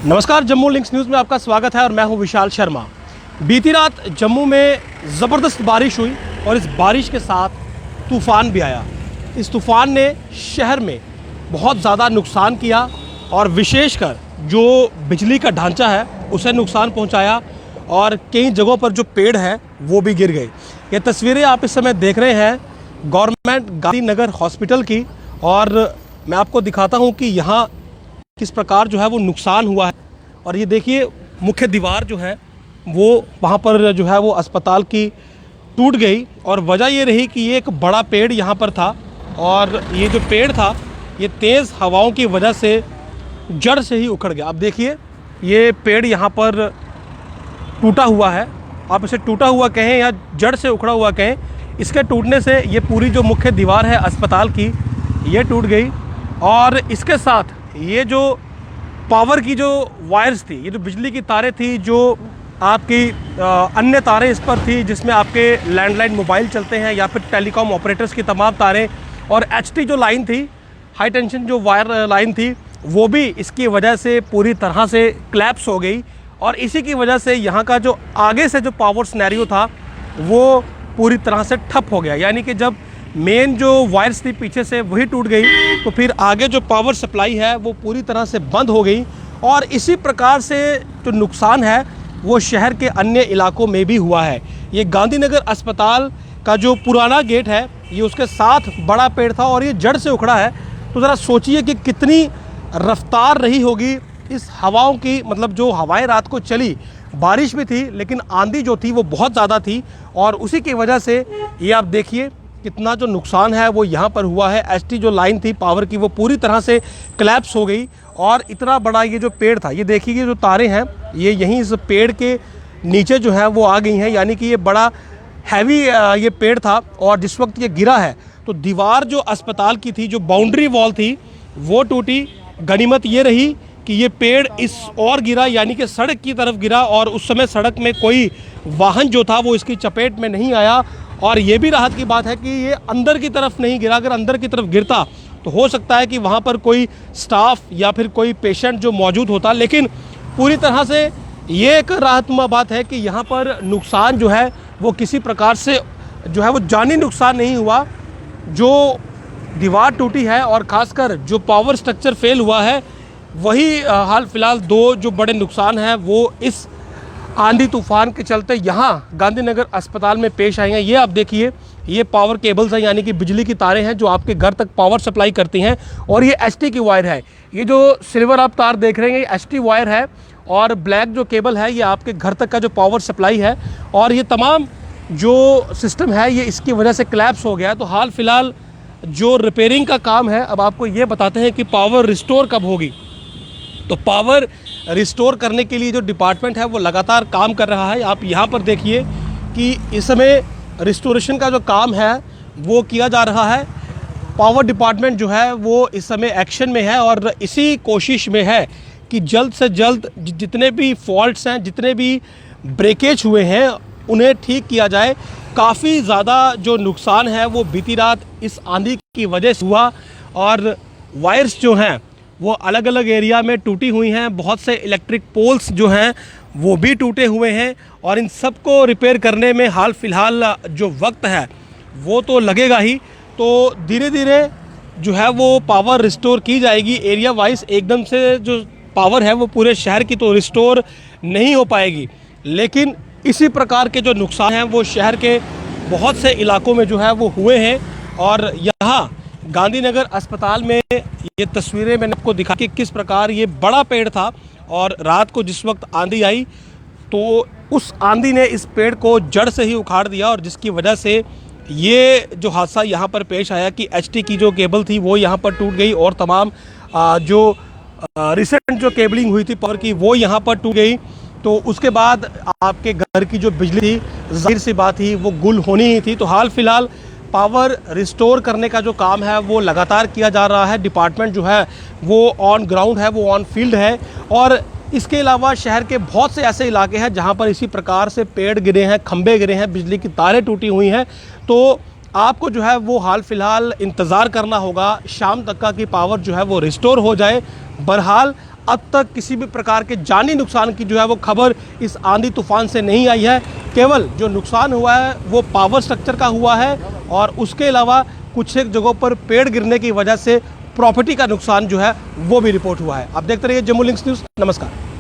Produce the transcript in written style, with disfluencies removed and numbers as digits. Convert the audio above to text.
नमस्कार, Jammu links news में आपका स्वागत है और मैं हूं विशाल शर्मा। बीती रात जम्मू में ज़बरदस्त बारिश हुई और इस बारिश के साथ तूफ़ान भी आया। इस तूफ़ान ने शहर में बहुत ज़्यादा नुकसान किया और विशेषकर जो बिजली का ढांचा है उसे नुकसान पहुंचाया और कई जगहों पर जो पेड़ है वो भी गिर गए। ये तस्वीरें आप इस समय देख रहे हैं गवर्नमेंट गांधीनगर हॉस्पिटल की, और मैं आपको दिखाता हूँ कि यहाँ किस प्रकार जो है वो नुकसान हुआ है। और ये देखिए, मुख्य दीवार जो है वो वहाँ पर जो है वो अस्पताल की टूट गई और वजह ये रही कि ये एक बड़ा पेड़ यहाँ पर था और ये जो पेड़ था ये तेज़ हवाओं की वजह से जड़ से ही उखड़ गया। अब देखिए, ये पेड़ यहाँ पर टूटा हुआ है, आप इसे टूटा हुआ कहें या जड़ से उखड़ा हुआ कहें। इसके टूटने से ये पूरी जो मुख्य दीवार है अस्पताल की ये टूट गई और इसके साथ ये जो पावर की जो वायर्स थी, ये जो बिजली की तारें थी, जो आपकी अन्य तारें इस पर थी जिसमें आपके लैंडलाइन मोबाइल चलते हैं या फिर टेलीकॉम ऑपरेटर्स की तमाम तारें, और एचटी जो लाइन थी, हाई टेंशन जो वायर लाइन थी, वो भी इसकी वजह से पूरी तरह से क्लैप्स हो गई। और इसी की वजह से यहाँ का जो आगे से जो पावर सिनेरियो था वो पूरी तरह से ठप हो गया। यानी कि जब मेन जो वायर्स थी पीछे से वही टूट गई तो फिर आगे जो पावर सप्लाई है वो पूरी तरह से बंद हो गई। और इसी प्रकार से जो नुकसान है वो शहर के अन्य इलाकों में भी हुआ है। ये गांधीनगर अस्पताल का जो पुराना गेट है ये उसके साथ बड़ा पेड़ था और ये जड़ से उखड़ा है। तो ज़रा सोचिए कि कितनी रफ्तार रही होगी इस हवाओं की। मतलब जो हवाएं रात को चली, बारिश भी थी लेकिन आंधी जो थी वो बहुत ज़्यादा थी और उसी की वजह से ये आप देखिए कितना जो नुकसान है वो यहाँ पर हुआ है। एचटी जो लाइन थी पावर की वो पूरी तरह से क्लैप्स हो गई और इतना बड़ा ये जो पेड़ था, ये देखिए ये जो तारें हैं ये यहीं इस पेड़ के नीचे जो है वो आ गई हैं। यानी कि ये बड़ा हैवी ये पेड़ था और जिस वक्त ये गिरा है तो दीवार जो अस्पताल की थी, जो बाउंड्री वॉल थी, वो टूटी। गनीमत ये रही कि ये पेड़ इस और गिरा, यानी कि सड़क की तरफ गिरा और उस समय सड़क में कोई वाहन जो था वो इसकी चपेट में नहीं आया। और ये भी राहत की बात है कि ये अंदर की तरफ नहीं गिरा। अगर अंदर की तरफ गिरता तो हो सकता है कि वहाँ पर कोई स्टाफ या फिर कोई पेशेंट जो मौजूद होता, लेकिन पूरी तरह से ये एक राहतनुमा बात है कि यहाँ पर नुकसान जो है वो किसी प्रकार से जो है वो जानी नुकसान नहीं हुआ। जो दीवार टूटी है और ख़ासकर जो पावर स्ट्रक्चर फेल हुआ है वही हाल फिलहाल दो जो बड़े नुकसान हैं वो इस आंधी तूफान के चलते यहाँ गांधीनगर अस्पताल में पेश आई हैं। ये आप देखिए, ये पावर केबल्स हैं, यानी कि बिजली की तारें हैं जो आपके घर तक पावर सप्लाई करती हैं। और ये एचटी की वायर है, ये जो सिल्वर आप तार देख रहे हैं ये एचटी वायर है और ब्लैक जो केबल है ये आपके घर तक का जो पावर सप्लाई है। और ये तमाम जो सिस्टम है ये इसकी वजह से क्लैप्स हो गया है। तो हाल फिलहाल जो रिपेयरिंग का काम है, अब आपको ये बताते हैं कि पावर रिस्टोर कब होगी। तो पावर रिस्टोर करने के लिए जो डिपार्टमेंट है वो लगातार काम कर रहा है। आप यहाँ पर देखिए कि इस समय रिस्टोरेशन का जो काम है वो किया जा रहा है। पावर डिपार्टमेंट जो है वो इस समय एक्शन में है और इसी कोशिश में है कि जल्द से जल्द जितने भी फॉल्ट्स हैं, जितने भी ब्रेकेज हुए हैं उन्हें ठीक किया जाए। काफ़ी ज़्यादा जो नुकसान है वो बीती रात इस आंधी की वजह से हुआ और वायर्स जो हैं वो अलग अलग एरिया में टूटी हुई हैं। बहुत से इलेक्ट्रिक पोल्स जो हैं वो भी टूटे हुए हैं और इन सब को रिपेयर करने में हाल फिलहाल जो वक्त है वो तो लगेगा ही। तो धीरे धीरे जो है वो पावर रिस्टोर की जाएगी एरिया वाइज। एकदम से जो पावर है वो पूरे शहर की तो रिस्टोर नहीं हो पाएगी, लेकिन इसी प्रकार के जो नुकसान हैं वो शहर के बहुत से इलाकों में जो है वो हुए हैं। और यहाँ गांधीनगर अस्पताल में ये तस्वीरें मैंने आपको दिखा कि किस प्रकार ये बड़ा पेड़ था और रात को जिस वक्त आंधी आई तो उस आंधी ने इस पेड़ को जड़ से ही उखाड़ दिया और जिसकी वजह से ये जो हादसा यहाँ पर पेश आया कि एचटी की जो केबल थी वो यहाँ पर टूट गई और तमाम जो रिसेंट जो केबलिंग हुई थी पावर की वो यहाँ पर टूट गई। तो उसके बाद आपके घर की जो बिजली थी जाहिर सी बात ही वो गुल होनी ही थी। तो हाल फिलहाल पावर रिस्टोर करने का जो काम है वो लगातार किया जा रहा है। डिपार्टमेंट जो है वो ऑन ग्राउंड है, वो ऑन फील्ड है। और इसके अलावा शहर के बहुत से ऐसे इलाके हैं जहां पर इसी प्रकार से पेड़ गिरे हैं, खंभे गिरे हैं, बिजली की तारें टूटी हुई हैं। तो आपको जो है वो हाल फिलहाल इंतज़ार करना होगा शाम तक का कि पावर जो है वो रिस्टोर हो जाए। बहरहाल अब तक किसी भी प्रकार के जानी नुकसान की जो है वो खबर इस आंधी तूफान से नहीं आई है। केवल जो नुकसान हुआ है वो पावर स्ट्रक्चर का हुआ है और उसके अलावा कुछ एक जगहों पर पेड़ गिरने की वजह से प्रॉपर्टी का नुकसान जो है वो भी रिपोर्ट हुआ है। आप देखते रहिए जम्मू लिंक्स न्यूज़। नमस्कार।